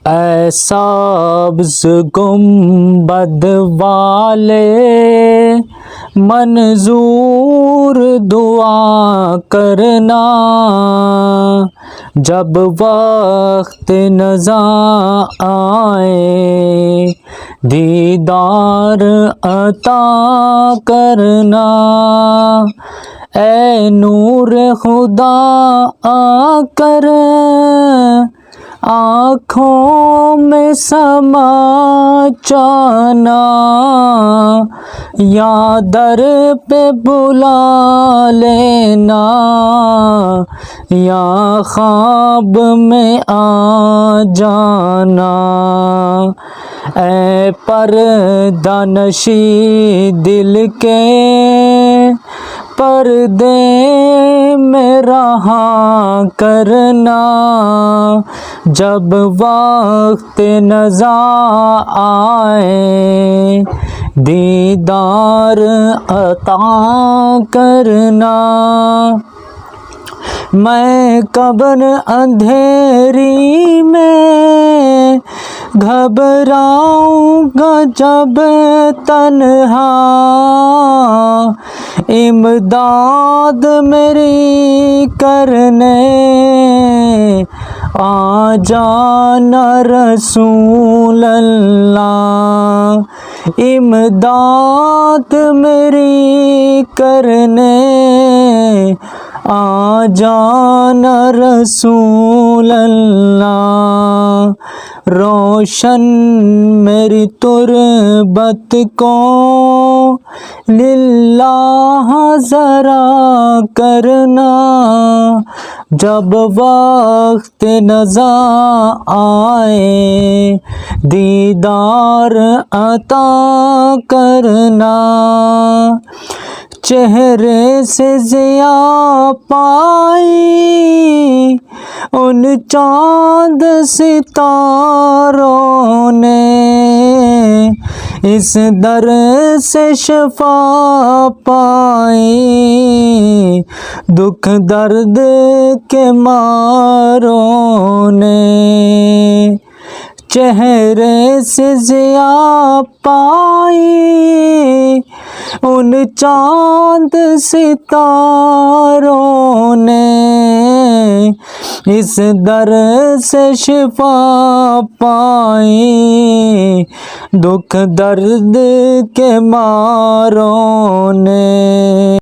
اے سبز گنبد والے منظور دعا کرنا، جب وقت نزاع آئے دیدار عطا کرنا۔ اے نور خدا آ کر آنکھوں میں سما جانا، یا در پہ بلا لینا، یا خواب میں آ جانا۔ اے پردہ نشی دل کے پردے میں رہا کرنا، جب وقت نزاع آئے دیدار عطا کرنا۔ میں قبر اندھیری میں گھبراؤں گا جب تنہا، امداد میری کرنے آ جانا رسول اللہ، امداد میری کرنے آ جانا رسول اللہ۔ روشن میری تربت کو للہ ذرا کرنا، جب وقت نزاع آئے دیدار عطا کرنا۔ چہرے سے ضیاء پائی ان چاند ستاروں نے، اس در سے شفا پائی دکھ درد کے ماروں نے۔ چہرے سے ضیاء پائی ان چاند ستاروں نے، اس در سے شفا پائی دکھ درد کے ماروں نے۔